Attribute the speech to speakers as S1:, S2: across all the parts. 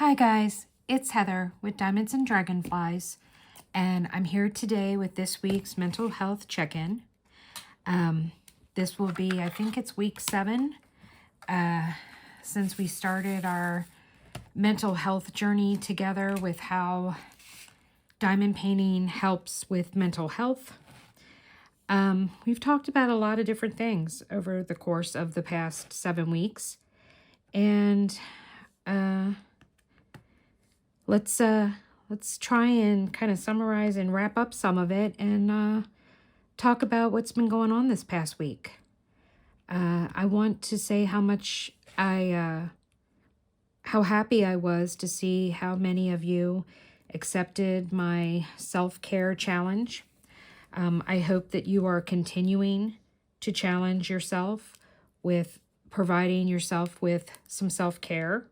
S1: Hi guys, it's Heather with Diamonds and Dragonflies, and I'm here today with this week's mental health check-in. This will be, I think it's week 7, since we started our mental health journey together with how diamond painting helps with mental health. We've talked about a lot of different things over the course of the past 7 weeks, and let's try and kind of summarize and wrap up some of it and talk about what's been going on this past week. I want to say how much how happy I was to see how many of you accepted my self-care challenge. I hope that you are continuing to challenge yourself with providing yourself with some self-care.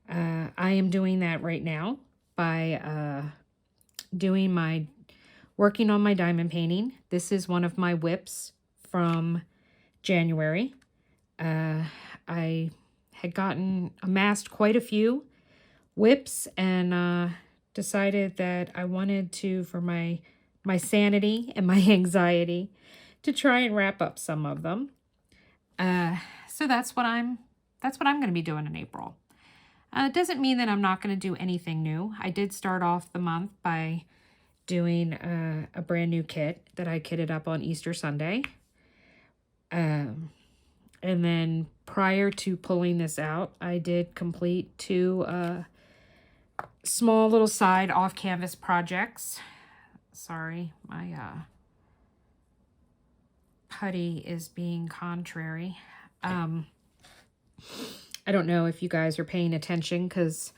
S1: I am doing that right now by working on my diamond painting. This is one of my whips from January. I had amassed quite a few whips and decided that I wanted to, for my sanity and my anxiety, to try and wrap up some of them. So that's what I'm going to be doing in April. It doesn't mean that I'm not going to do anything new. I did start off the month by doing a brand new kit that I kitted up on Easter Sunday. And then prior to pulling this out, I did complete 2 small little side off-canvas projects. Sorry, my putty is being contrary. I don't know if you guys are paying attention, because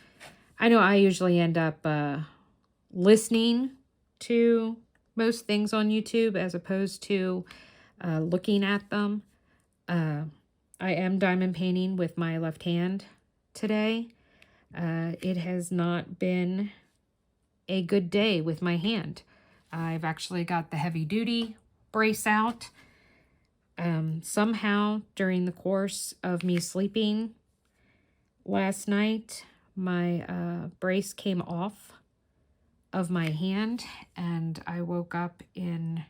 S1: I know I usually end up listening to most things on YouTube as opposed to looking at them. I am diamond painting with my left hand today. It has not been a good day with my hand. I've actually got the heavy duty brace out. Somehow during the course of me sleeping last night, my brace came off of my hand and I woke up in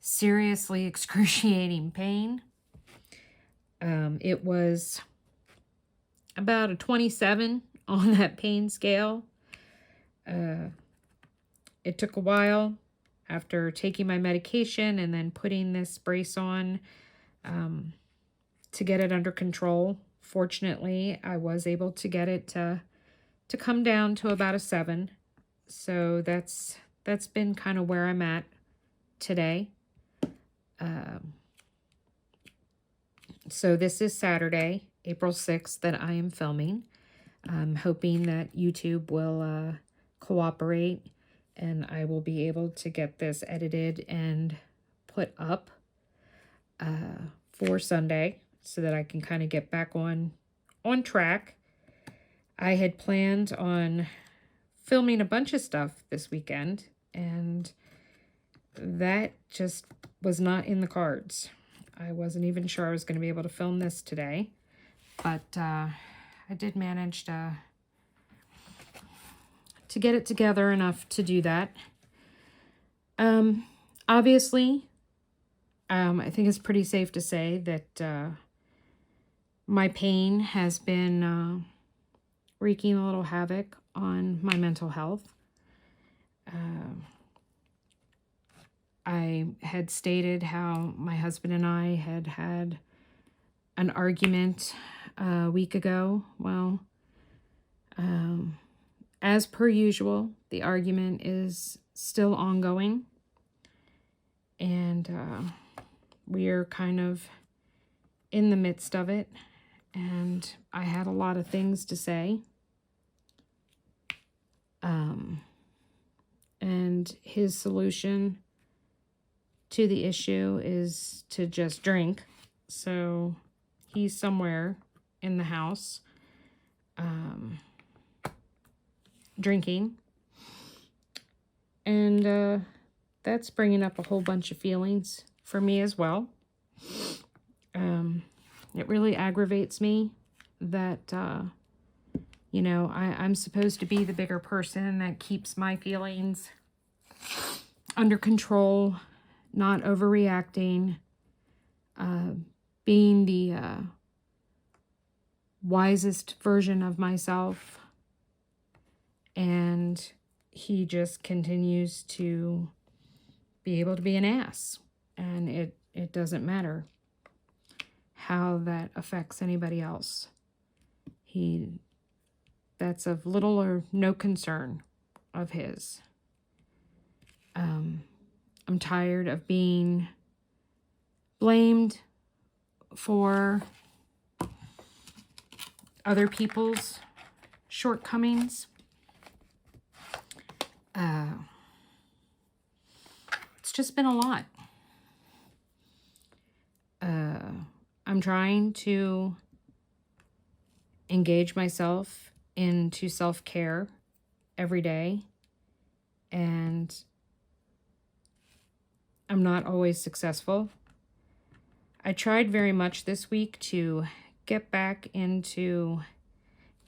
S1: seriously excruciating pain. It was about a 27 on that pain scale. It took a while after taking my medication and then putting this brace on to get it under control. Fortunately, I was able to get it to come down to about a 7. So that's been kind of where I'm at today. So this is Saturday, April 6th, that I am filming. I'm hoping that YouTube will cooperate and I will be able to get this edited and put up for Sunday so that I can kind of get back on track. I had planned on filming a bunch of stuff this weekend, and that just was not in the cards. I wasn't even sure I was going to be able to film this today, but I did manage to get it together enough to do that. Obviously, I think it's pretty safe to say that my pain has been wreaking a little havoc on my mental health. I had stated how my husband and I had an argument a week ago. Well, as per usual, the argument is still ongoing, and we are kind of in the midst of it, and I had a lot of things to say. And his solution to the issue is to just drink. So he's somewhere in the house drinking. And that's bringing up a whole bunch of feelings for me as well. It really aggravates me that You know, I'm supposed to be the bigger person that keeps my feelings under control, not overreacting, being the wisest version of myself. And he just continues to be able to be an ass. And it doesn't matter how that affects anybody else. That's of little or no concern of his. I'm tired of being blamed for other people's shortcomings. It's just been a lot. I'm trying to engage myself into self-care every day, and I'm not always successful. I tried very much this week to get back into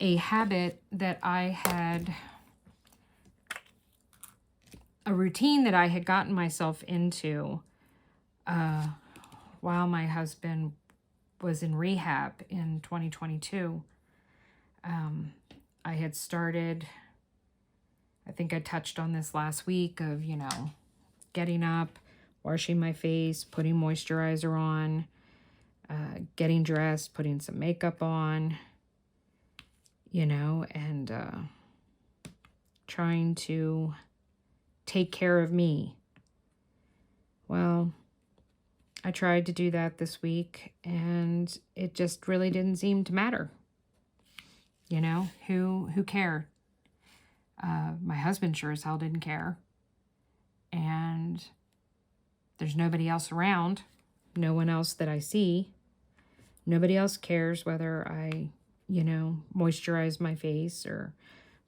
S1: a habit that I had, a routine that I had gotten myself into while my husband was in rehab in 2022. I had started, I think I touched on this last week, of, you know, getting up, washing my face, putting moisturizer on, getting dressed, putting some makeup on, you know, and trying to take care of me. Well, I tried to do that this week, and it just really didn't seem to matter. You know, who cared? My husband sure as hell didn't care. And there's nobody else around. No one else that I see. Nobody else cares whether I, you know, moisturize my face or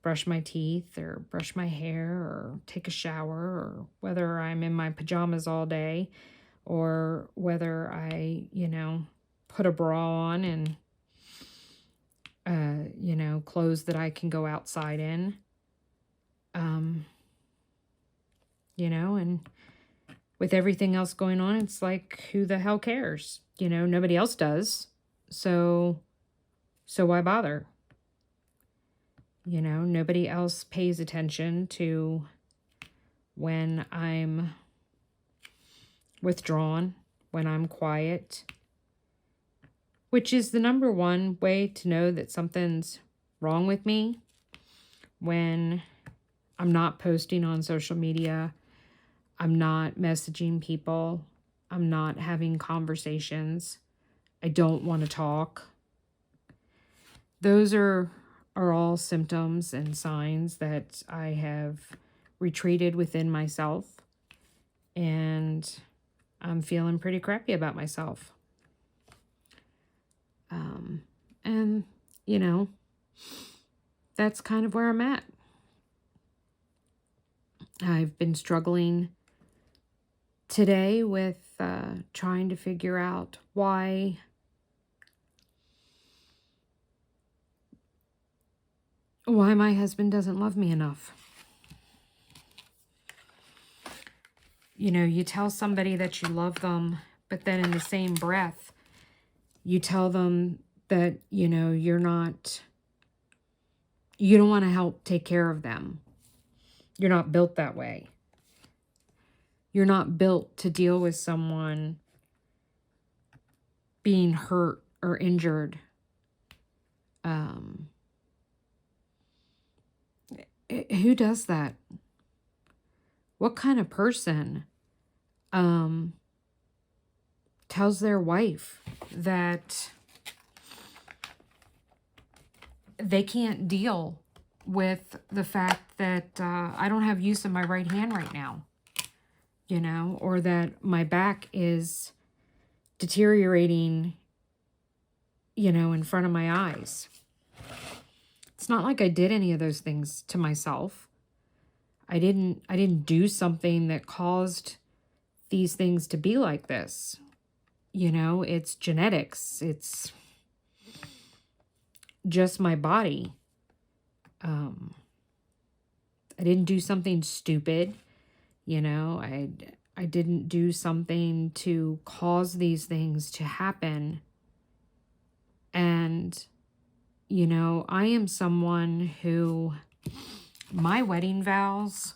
S1: brush my teeth or brush my hair or take a shower, or whether I'm in my pajamas all day, or whether I, you know, put a bra on and, you know, clothes that I can go outside in. You know, and with everything else going on, it's like, who the hell cares? You know, nobody else does. So why bother? You know, nobody else pays attention to when I'm withdrawn, when I'm quiet, which is the number one way to know that something's wrong with me. When I'm not posting on social media, I'm not messaging people, I'm not having conversations, I don't want to talk. Those are all symptoms and signs that I have retreated within myself, and I'm feeling pretty crappy about myself. And, you know, that's kind of where I'm at. I've been struggling today with trying to figure out why my husband doesn't love me enough. You know, you tell somebody that you love them, but then in the same breath, you tell them that, you know, you don't want to help take care of them. You're not built that way. You're not built to deal with someone being hurt or injured. Who does that? What kind of person tells their wife that they can't deal with the fact that I don't have use of my right hand right now, you know, or that my back is deteriorating, you know, in front of my eyes? It's not like I did any of those things to myself. I didn't do something that caused these things to be like this. You know, it's genetics. It's just my body. I didn't do something stupid, you know. I didn't do something to cause these things to happen. And, you know, I am someone who, my wedding vows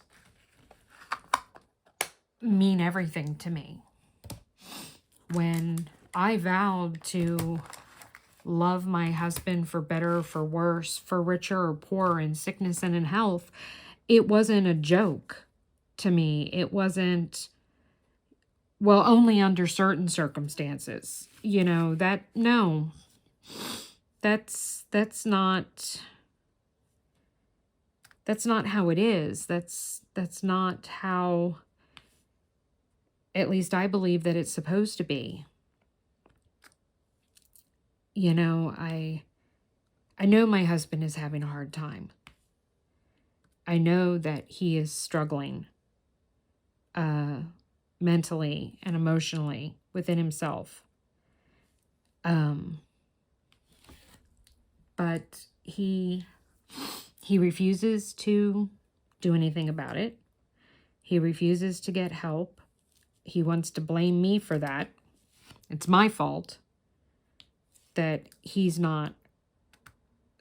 S1: mean everything to me. When I vowed to love my husband for better or for worse, for richer or poorer, in sickness and in health, it wasn't a joke to me. It wasn't, well, only under certain circumstances. You know, that, no, that's not how it is. That's not how, at least I believe that it's supposed to be. You know, I know my husband is having a hard time. I know that he is struggling mentally and emotionally within himself. But he refuses to do anything about it. He refuses to get help. He wants to blame me for that. It's my fault that he's not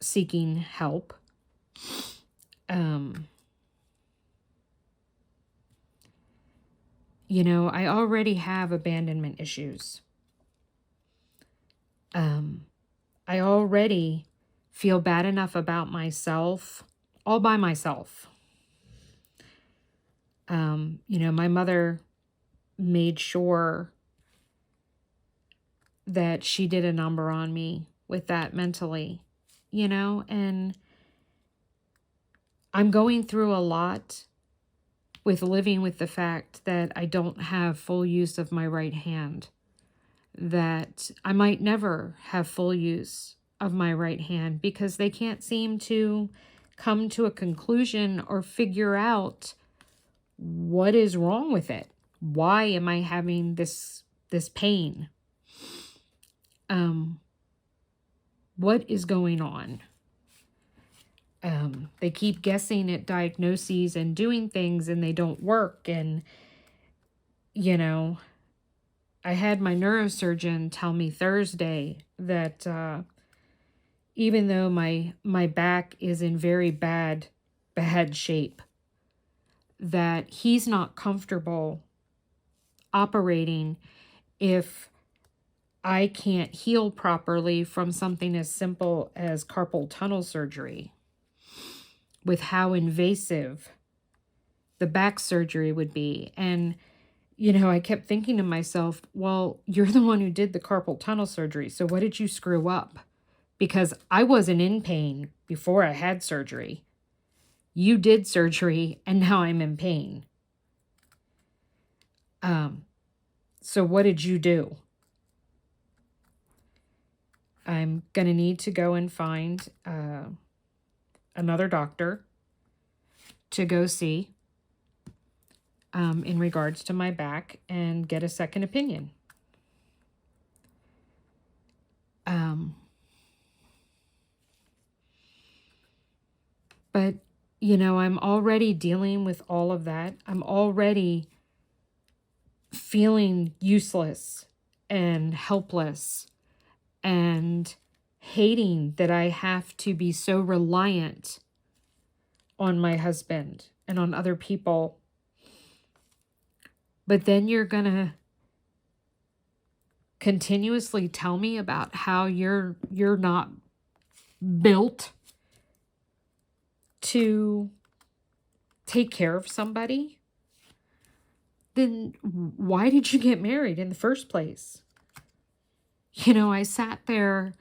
S1: seeking help. You know, I already have abandonment issues. I already feel bad enough about myself, all by myself. You know, my mother made sure that she did a number on me with that mentally, you know, and I'm going through a lot with living with the fact that I don't have full use of my right hand, that I might never have full use of my right hand because they can't seem to come to a conclusion or figure out what is wrong with it. Why am I having this pain? What is going on? They keep guessing at diagnoses and doing things and they don't work. And, you know, I had my neurosurgeon tell me Thursday that even though my back is in very bad shape, that he's not comfortable operating if I can't heal properly from something as simple as carpal tunnel surgery, with how invasive the back surgery would be. And, you know, I kept thinking to myself, well, you're the one who did the carpal tunnel surgery, so what did you screw up? Because I wasn't in pain before I had surgery. You did surgery, and now I'm in pain. So what did you do? I'm going to need to go and find another doctor to go see in regards to my back and get a second opinion. But, you know, I'm already dealing with all of that. I'm already feeling useless and helpless and hating that I have to be so reliant on my husband and on other people. But then you're going to continuously tell me about how you're not built to take care of somebody. Then why did you get married in the first place? You know, I sat there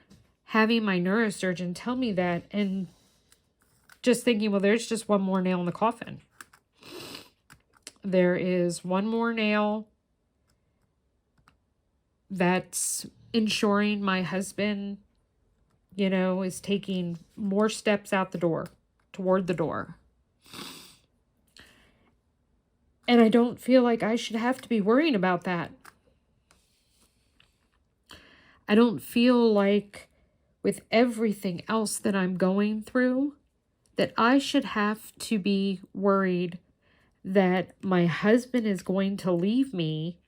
S1: having my neurosurgeon tell me that and just thinking, well, there's just one more nail in the coffin. There is one more nail that's ensuring my husband, you know, is taking more steps out the door, toward the door. And I don't feel like I should have to be worrying about that. I don't feel like with everything else that I'm going through, that I should have to be worried that my husband is going to leave me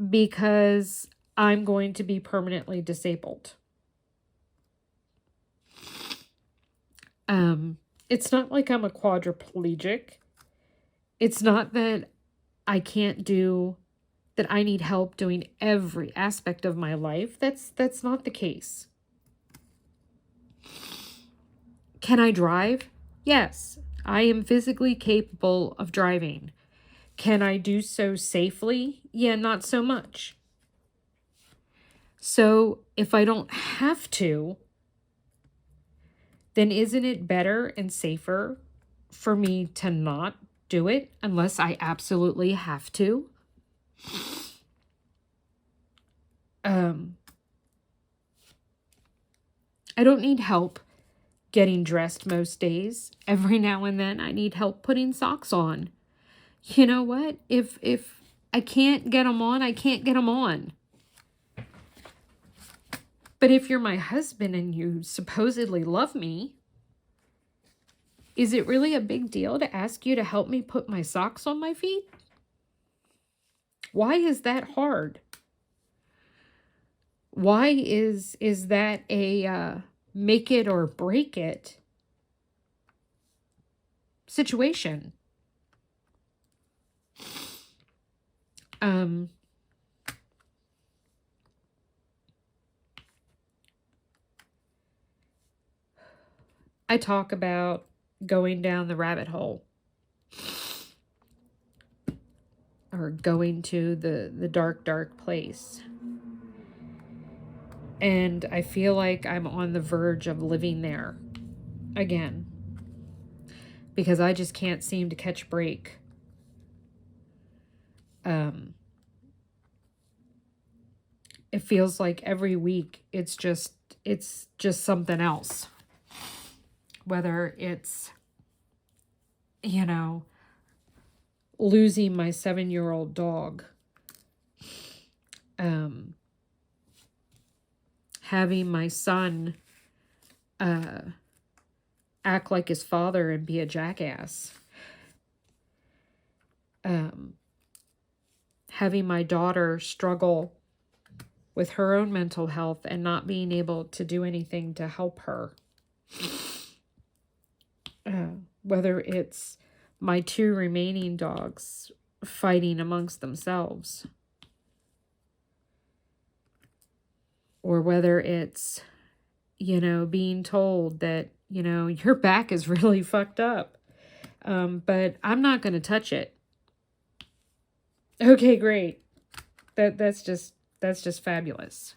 S1: because I'm going to be permanently disabled. It's not like I'm a quadriplegic. It's not that I can't do, that I need help doing every aspect of my life. That's not the case. Can I drive? Yes, I am physically capable of driving. Can I do so safely? Yeah, not so much. So if I don't have to, then isn't it better and safer for me to not do it unless I absolutely have to? I don't need help getting dressed most days. Every now and then I need help putting socks on. You know what? If I can't get them on, I can't get them on. But if you're my husband and you supposedly love me, is it really a big deal to ask you to help me put my socks on my feet? Why is that hard? Why is that a make it or break it situation? I talk about going down the rabbit hole or going to the dark place. And I feel like I'm on the verge of living there again because I just can't seem to catch a break. It feels like every week it's just something else. Whether it's, losing my 7-year-old dog, having my son act like his father and be a jackass, having my daughter struggle with her own mental health and not being able to do anything to help her. Whether it's my 2 remaining dogs fighting amongst themselves, or whether it's, being told that, your back is really fucked up, but I'm not going to touch it. Okay, great. That's just fabulous.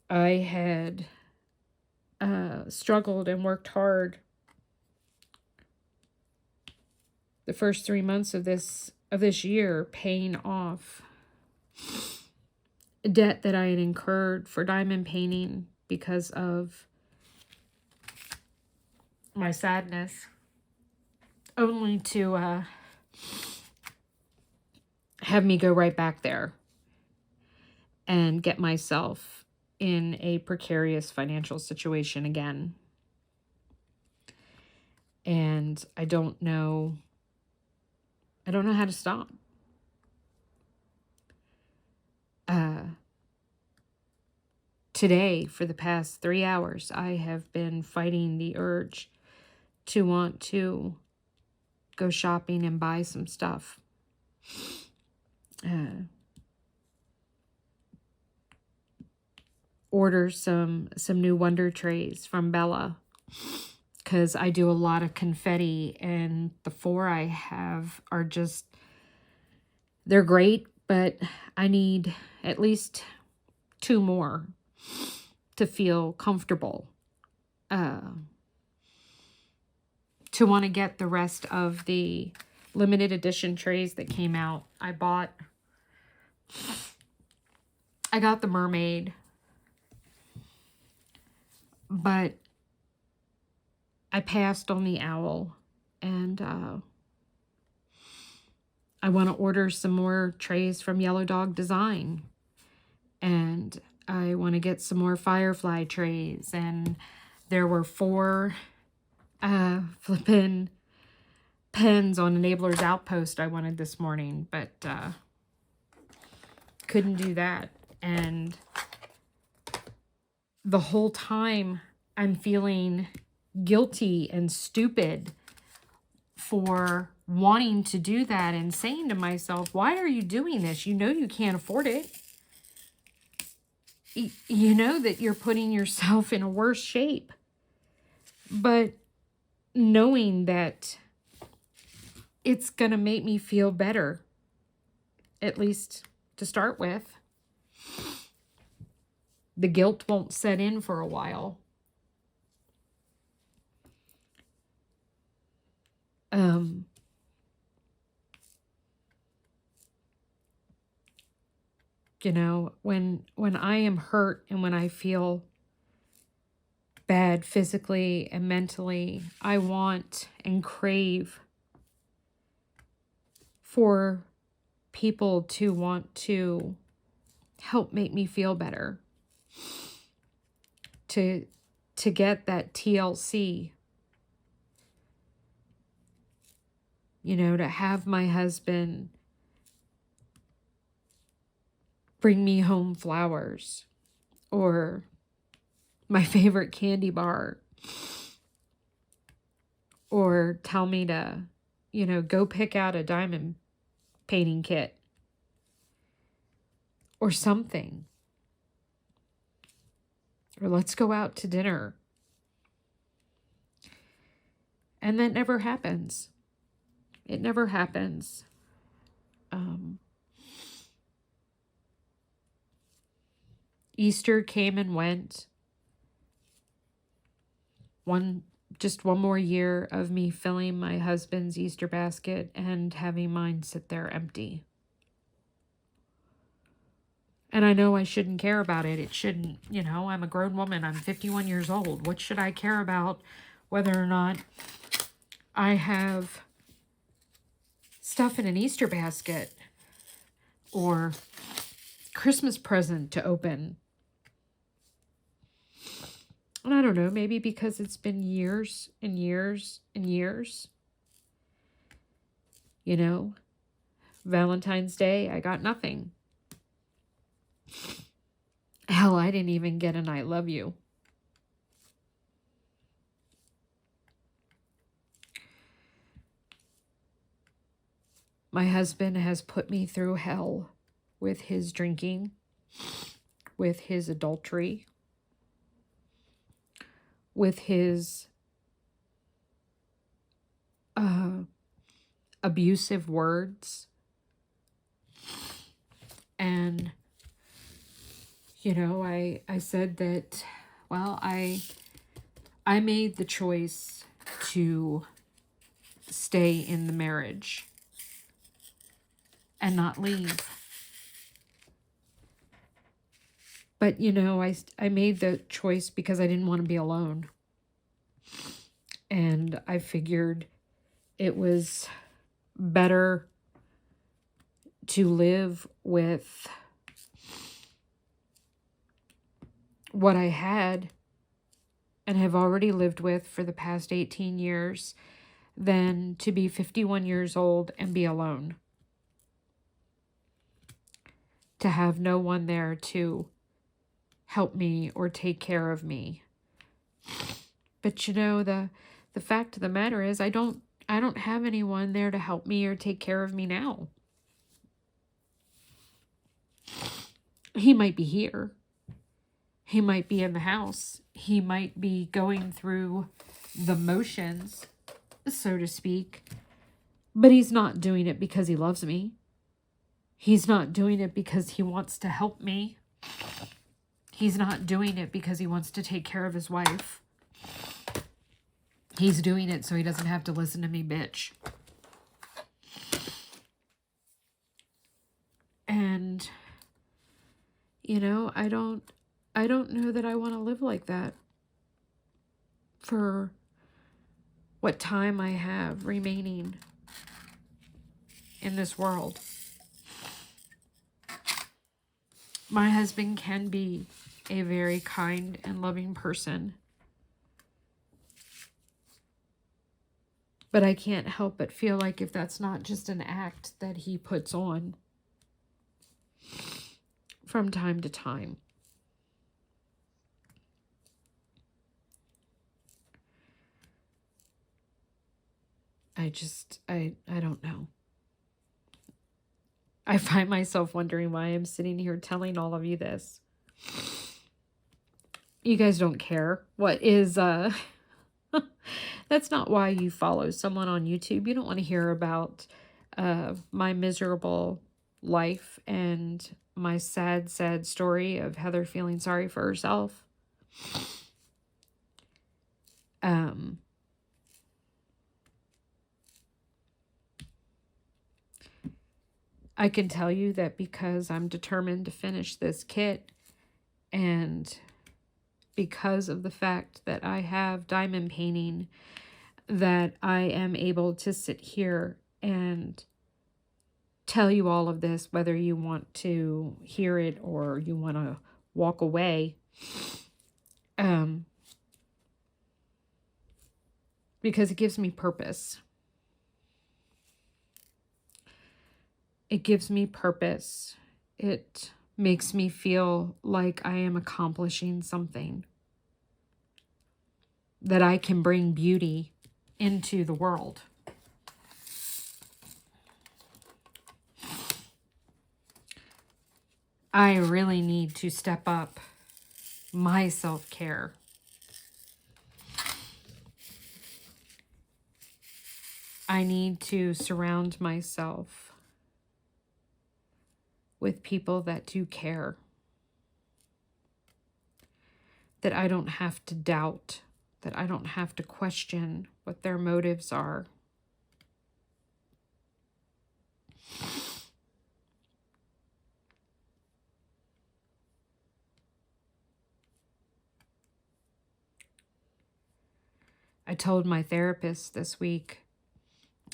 S1: I had struggled and worked hard the first 3 months of this year, paying off debt that I had incurred for diamond painting because of my sadness, only to have me go right back there and get myself in a precarious financial situation again. And I don't know how to stop. Today, for the past 3 hours, I have been fighting the urge to want to go shopping and buy some stuff. Order some new Wonder trays from Bella, because I do a lot of confetti, and the 4 I have are just, they're great, but I need at least 2 more to feel comfortable, to want to get the rest of the limited edition trays that came out. I got the mermaid, but I passed on the owl, and I want to order some more trays from Yellow Dog Design. And I want to get some more Firefly trays. And there were 4 flippin' pens on Enabler's Outpost I wanted this morning, but couldn't do that. And the whole time I'm feeling guilty and stupid for wanting to do that and saying to myself, why are you doing this? You know you can't afford it. You know that you're putting yourself in a worse shape. But knowing that it's going to make me feel better, at least to start with, the guilt won't set in for a while. You know, when I am hurt and when I feel bad physically and mentally, I want and crave for people to want to help make me feel better. To get that TLC. You know, to have my husband bring me home flowers, or my favorite candy bar, or tell me to, you know, go pick out a diamond painting kit or something, or let's go out to dinner. And that never happens. It never happens. Easter came and went. Just one more year of me filling my husband's Easter basket and having mine sit there empty. And I know I shouldn't care about it. It shouldn't, you know, I'm a grown woman. I'm 51 years old. What should I care about whether or not I have stuff in an Easter basket or Christmas present to open? And I don't know, maybe because it's been years and years and years. You know, Valentine's Day, I got nothing. Hell, I didn't even get an I love you. My husband has put me through hell with his drinking, with his adultery, with his abusive words. And, you know, I said that, well, I made the choice to stay in the marriage and not leave. But, you know, I made the choice because I didn't want to be alone. And I figured it was better to live with what I had and have already lived with for the past 18 years than to be 51 years old and be alone. To have no one there to help me or take care of me. But you know, the fact of the matter is I don't have anyone there to help me or take care of me now. He might be here. He might be in the house. He might be going through the motions, so to speak. But he's not doing it because he loves me. He's not doing it because he wants to help me. He's not doing it because he wants to take care of his wife. He's doing it so he doesn't have to listen to me bitch. And, you know, I don't know that I want to live like that for what time I have remaining in this world. My husband can be a very kind and loving person, but I can't help but feel like if that's not just an act that he puts on from time to time. I don't know. I find myself wondering why I'm sitting here telling all of you this. You guys don't care what is, that's not why you follow someone on YouTube. You don't want to hear about my miserable life and my sad, sad story of Heather feeling sorry for herself. I can tell you that because I'm determined to finish this kit, and because of the fact that I have diamond painting, that I am able to sit here and tell you all of this, whether you want to hear it or you want to walk away. Because it gives me purpose. It gives me purpose. It makes me feel like I am accomplishing something, that I can bring beauty into the world. I really need to step up my self-care. I need to surround myself with people that do care, that I don't have to doubt, that I don't have to question what their motives are. I told my therapist this week,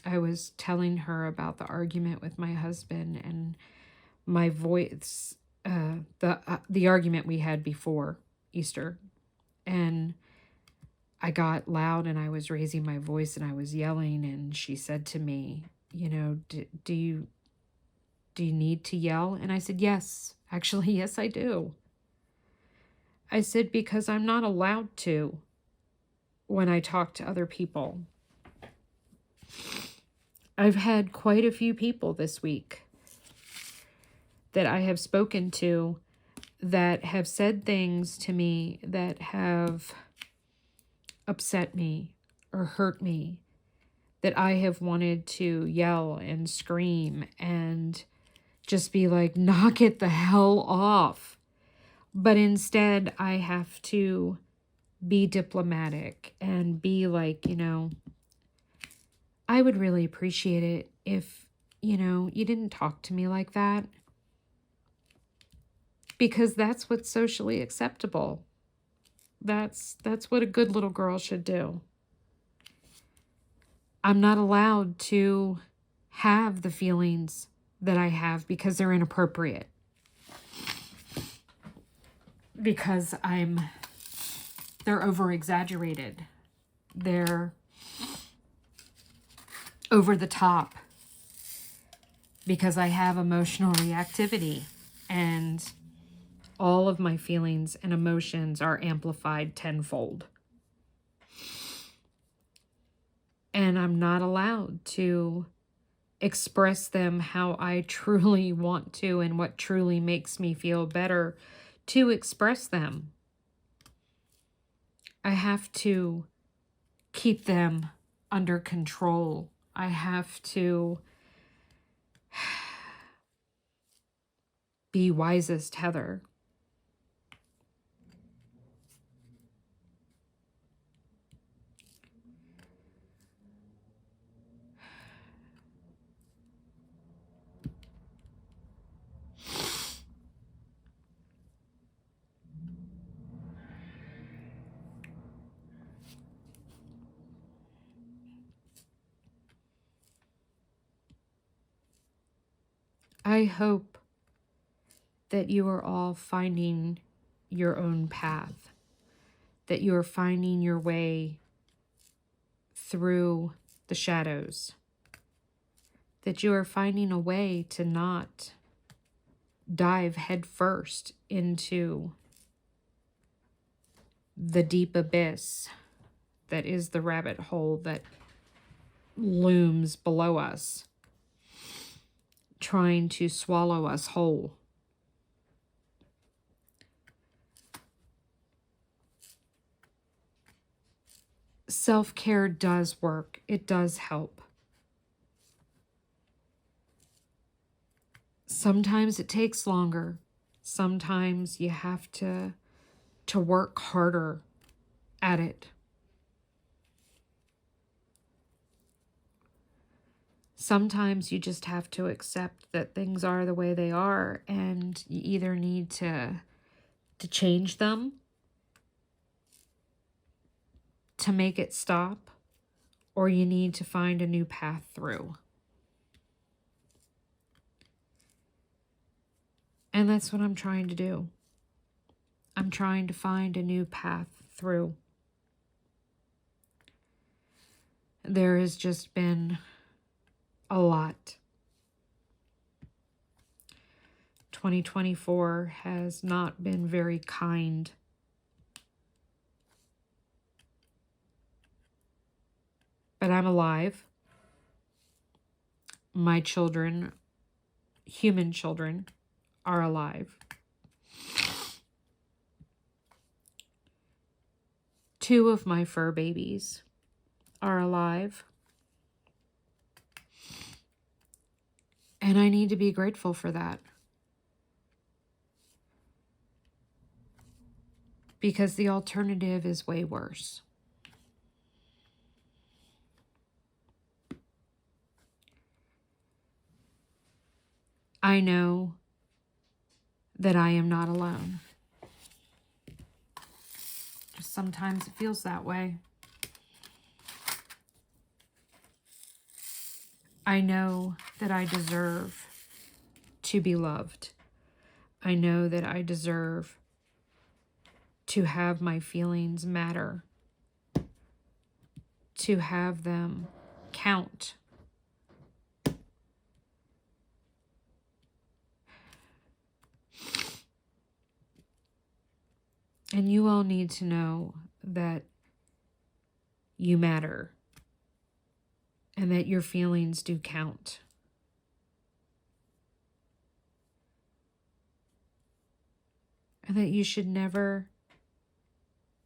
S1: I was telling her about the argument with my husband and my voice, the argument we had before Easter. And I got loud and I was raising my voice and I was yelling, and she said to me, you know, do you need to yell? And I said, yes, actually, yes, I do. I said, because I'm not allowed to when I talk to other people. I've had quite a few people this week that I have spoken to that have said things to me that have upset me or hurt me, that I have wanted to yell and scream and just be like, knock it the hell off. But instead, I have to be diplomatic and be like, you know, I would really appreciate it if, you know, you didn't talk to me like that. Because that's what's socially acceptable. That's what a good little girl should do. I'm not allowed to have the feelings that I have because they're inappropriate. Because they're over-exaggerated. They're over the top. Because I have emotional reactivity, and all of my feelings and emotions are amplified tenfold. And I'm not allowed to express them how I truly want to and what truly makes me feel better to express them. I have to keep them under control. I have to be wisest Heather. I hope that you are all finding your own path, that you are finding your way through the shadows, that you are finding a way to not dive headfirst into the deep abyss that is the rabbit hole that looms below us, trying to swallow us whole. Self-care does work. It does help. Sometimes it takes longer. Sometimes you have to work harder at it. Sometimes you just have to accept that things are the way they are, and you either need to change them to make it stop, or you need to find a new path through. And that's what I'm trying to do. I'm trying to find a new path through. There has just been a lot. 2024 has not been very kind. But I'm alive. My children, human children, are alive. 2 of my fur babies are alive. And I need to be grateful for that. Because the alternative is way worse. I know that I am not alone. Just sometimes it feels that way. I know that I deserve to be loved. I know that I deserve to have my feelings matter, to have them count. And you all need to know that you matter and that your feelings do count. And that you should never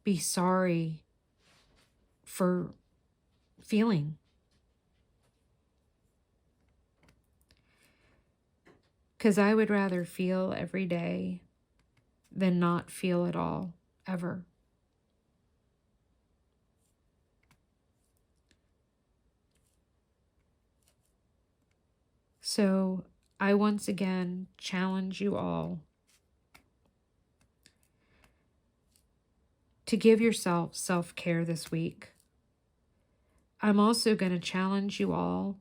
S1: be sorry for feeling. Because I would rather feel every day than not feel at all, ever. So I once again challenge you all to give yourself self-care this week. I'm also going to challenge you all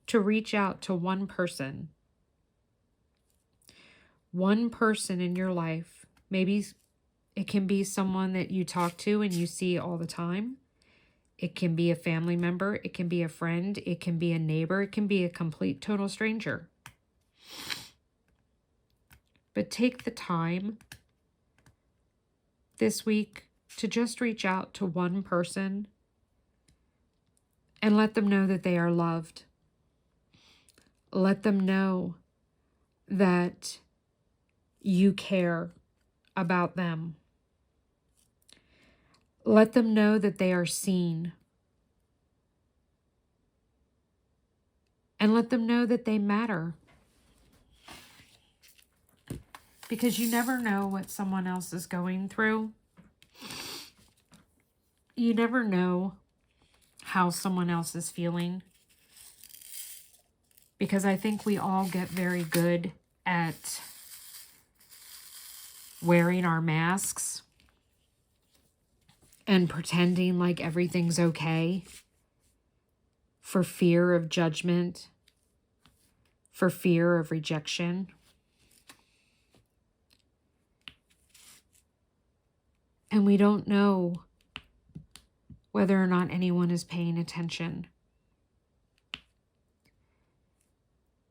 S1: to reach out to one person in your life. Maybe it can be someone that you talk to and you see all the time. It can be a family member. It can be a friend. It can be a neighbor. It can be a complete total stranger. But take the time this week to just reach out to one person and let them know that they are loved. Let them know that you care about them. Let them know that they are seen. And let them know that they matter. Because you never know what someone else is going through. You never know how someone else is feeling. Because I think we all get very good at wearing our masks and pretending like everything's okay for fear of judgment, for fear of rejection. And we don't know whether or not anyone is paying attention.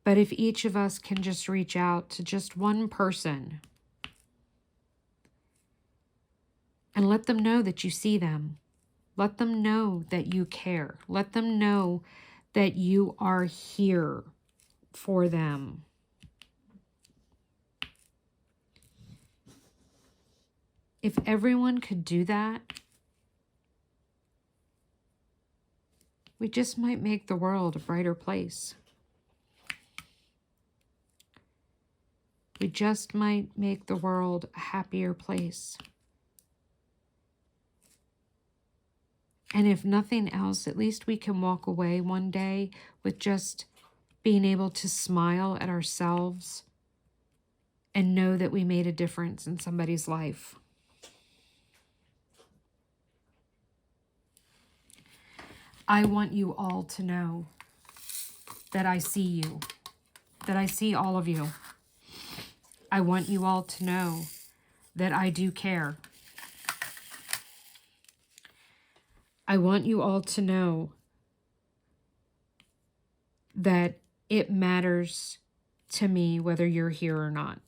S1: But if each of us can just reach out to just one person and let them know that you see them, let them know that you care, let them know that you are here for them. If everyone could do that, we just might make the world a brighter place. We just might make the world a happier place. And if nothing else, at least we can walk away one day with just being able to smile at ourselves and know that we made a difference in somebody's life. I want you all to know that I see you, that I see all of you. I want you all to know that I do care. I want you all to know that it matters to me whether you're here or not.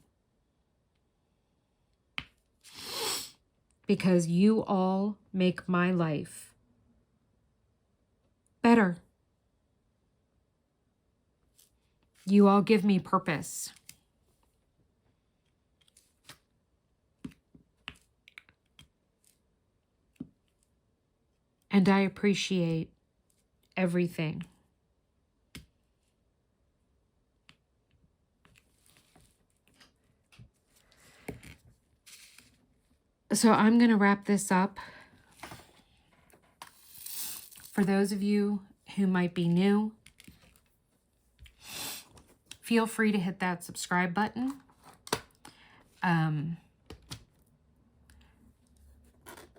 S1: Because you all make my life better. You all give me purpose. And I appreciate everything. So I'm going to wrap this up. For those of you who might be new, feel free to hit that subscribe button.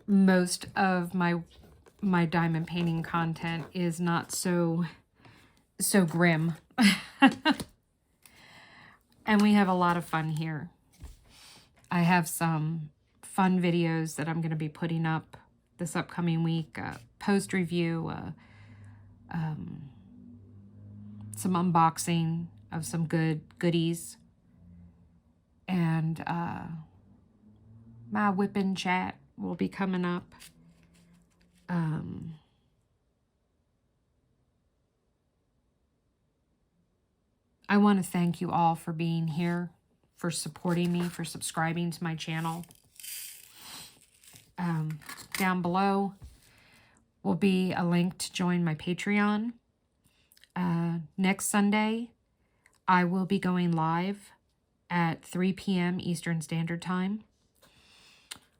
S1: Most of my diamond painting content is not so grim. And we have a lot of fun here. I have some fun videos that I'm going to be putting up this upcoming week, post review, some unboxing of some goodies, and my whipping chat will be coming up. I want to thank you all for being here, for supporting me, for subscribing to my channel. Down below will be a link to join my Patreon. Next Sunday, I will be going live at 3 p.m. Eastern Standard Time.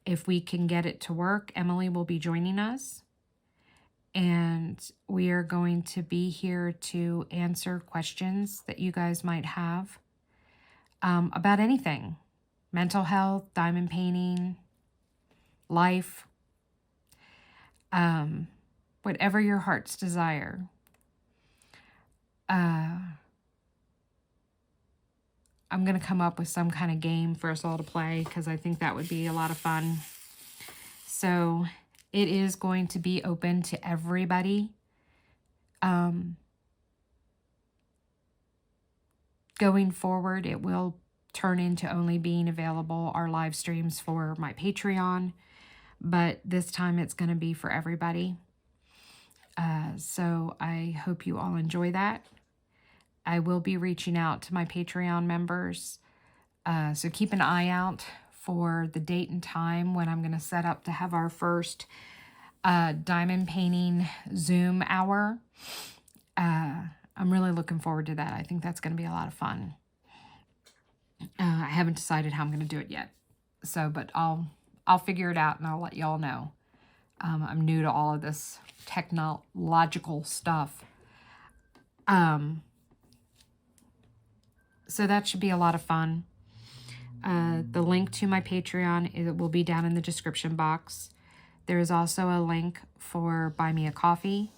S1: If we can get it to work, Emily will be joining us. And we are going to be here to answer questions that you guys might have about anything. Mental health, diamond painting, life, whatever your heart's desire. I'm going to come up with some kind of game for us all to play because I think that would be a lot of fun. So it is going to be open to everybody. Going forward, it will turn into only being available our live streams for my Patreon, but this time it's going to be for everybody. So I hope you all enjoy that. I will be reaching out to my Patreon members, so keep an eye out for the date and time when I'm going to set up to have our first diamond painting Zoom hour. I'm really looking forward to that. I think that's going to be a lot of fun. I haven't decided how I'm going to do it yet, but I'll figure it out and I'll let y'all know. I'm new to all of this technological stuff. So that should be a lot of fun. The link to my Patreon will be down in the description box. There is also a link for Buy Me a Coffee,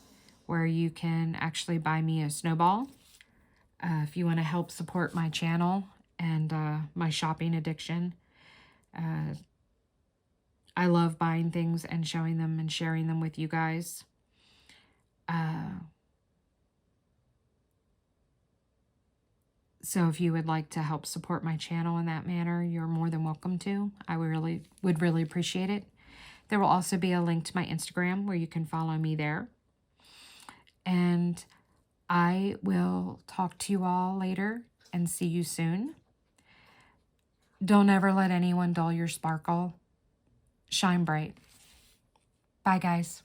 S1: where you can actually buy me a snowball. If you want to help support my channel and my shopping addiction, I love buying things and showing them and sharing them with you guys. So if you would like to help support my channel in that manner, you're more than welcome to. I would really appreciate it. There will also be a link to my Instagram where you can follow me there. And I will talk to you all later and see you soon. Don't ever let anyone dull your sparkle. Shine bright. Bye, guys.